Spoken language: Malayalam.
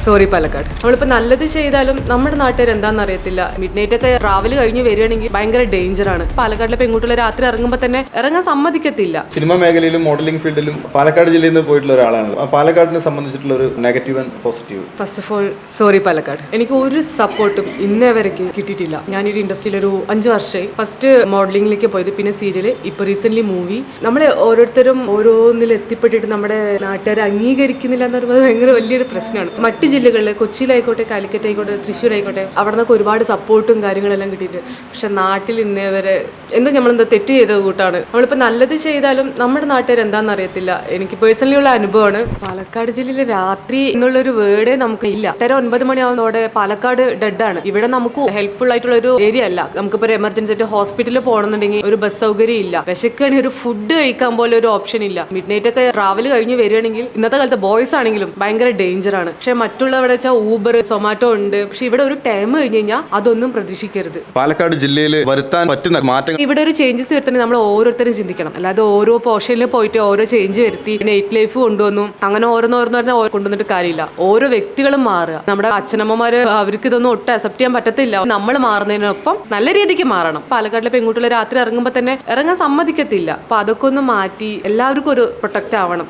സോറി പാലക്കാട്. നമ്മളിപ്പോൾ നല്ലത് ചെയ്താലും നമ്മുടെ നാട്ടുകാർ എന്താണെന്ന് അറിയത്തില്ല. മിഡ് നൈറ്റ് ഒക്കെ ട്രാവൽ കഴിഞ്ഞ് വരികയാണെങ്കിൽ ഭയങ്കര ഡേഞ്ചറാണ്. പാലക്കാട്ടിലെ പെൺകുട്ടികൾ രാത്രി ഇറങ്ങുമ്പോൾ തന്നെ ഇറങ്ങാൻ സമ്മതിക്കത്തില്ല. സിനിമാ മേഖലയിലും മോഡലിംഗ് ഫീൽഡിലും പാലക്കാട് ജില്ലയിൽ നിന്ന് പോയിട്ടുള്ള ഒരാളാണ്. പാലക്കാടിനെ സംബന്ധിച്ചിട്ടുള്ള ഒരു negative and positive. First of all sorry Palakkad. എനിക്ക് ഒരു സപ്പോർട്ടും ഇന്നേ വരയ്ക്ക് കിട്ടിയിട്ടില്ല. ഞാനൊരു ഇൻഡസ്ട്രിയിൽ ഒരു 5 വർഷമായി. ഫസ്റ്റ് മോഡലിംഗിലേക്ക് പോയത്, പിന്നെ സീരിയൽ, ഇപ്പൊ റീസെന്റ് മൂവി. നമ്മളെ ഓരോരുത്തരും ഓരോന്നിൽ എത്തിപ്പെട്ടിട്ട് നമ്മുടെ നാട്ടുകാരെ അംഗീകരിക്കുന്നില്ല എന്ന് പറയുന്നത് ഭയങ്കര വലിയൊരു പ്രശ്നമാണ്. മറ്റ് ജില്ലകളിൽ, കൊച്ചിയിലായിക്കോട്ടെ, കാലിക്കറ്റ് ആയിക്കോട്ടെ, തൃശ്ശൂർ ആയിക്കോട്ടെ, അവിടെ നിന്നൊക്കെ ഒരുപാട് സപ്പോർട്ടും കാര്യങ്ങളെല്ലാം കിട്ടിയിട്ട്, പക്ഷെ നാട്ടിൽ ഇന്നേ വരെ നമ്മളെന്താ തെറ്റ് ചെയ്ത കൂട്ടാണ്. നമ്മളിപ്പോൾ നല്ലത് ചെയ്താലും നമ്മുടെ നാട്ടുകാർ എന്താണെന്ന് അറിയത്തില്ല. എനിക്ക് പേഴ്സണലി ഉള്ള അനുഭവമാണ്. പാലക്കാട് ജില്ലയിൽ രാത്രി എന്നുള്ളൊരു വേർഡേ നമുക്ക് ഇല്ല. 9 മണിയാവുന്നതോടെ പാലക്കാട് ഡെഡാണ്. ഇവിടെ നമുക്ക് ഹെൽപ്ഫുൾ ആയിട്ടുള്ള ഒരു ഏരിയ അല്ല. നമുക്കിപ്പോൾ ഒരു എമർജൻസി ആയിട്ട് ഹോസ്പിറ്റലിൽ പോകണമെന്നുണ്ടെങ്കിൽ ഒരു ബസ് സൗകര്യം ഇല്ല. വിശക്കുകയാണെങ്കിൽ ഒരു ഫുഡ് കഴിക്കാൻ പോലെ ഒരു ഓപ്ഷൻ ഇല്ല. മിഡ് നൈറ്റ് ഒക്കെ ട്രാവൽ കഴിഞ്ഞ് വരികയാണെങ്കിൽ ഇന്നത്തെ കാലത്ത് ബോയ്സ് ആണെങ്കിലും ഭയങ്കര ഡേഞ്ചറാണ്. പക്ഷെ മറ്റുള്ളവിടെ വെച്ചാൽ ഊബർ, സൊമാറ്റോ ഉണ്ട്. പക്ഷെ ഇവിടെ ഒരു ടൈം കഴിഞ്ഞ് കഴിഞ്ഞാൽ അതൊന്നും പ്രതീക്ഷിക്കരുത്. പാലക്കാട് ജില്ലയിൽ വരുത്താൻ പറ്റുന്ന മാറ്റങ്ങൾ, ഇവിടെ ഒരു ചേഞ്ചസ് വരുത്തണേ നമ്മൾ ഓരോരുത്തരും ചിന്തിക്കണം. അല്ലാതെ ഓരോ പോർഷനിൽ പോയിട്ട് ഓരോ ചേഞ്ച് വരുത്തി നൈറ്റ് ലൈഫ് കൊണ്ടുവന്നു അങ്ങനെ ഓരോന്നോരോന്ന് കൊണ്ടുവന്നിട്ട് കാര്യമില്ല. ഓരോ വ്യക്തികളും മാറുക. നമ്മുടെ അച്ഛനമ്മമാര് അവർക്ക് ഇതൊന്നും ഒട്ടും അക്സെപ്റ്റ് ചെയ്യാൻ പറ്റത്തില്ല. നമ്മൾ മാറുന്നതിനൊപ്പം നല്ല രീതിക്ക് മാറണം. പാലക്കാട്ടിലെ പെൺകുട്ടികൾ രാത്രി ഇറങ്ങുമ്പോൾ തന്നെ ഇറങ്ങാൻ സമ്മതിക്കത്തില്ല. അപ്പൊ അതൊക്കെ ഒന്ന് മാറ്റി എല്ലാവർക്കും ഒരു പ്രൊട്ടക്റ്റ് ആവണം.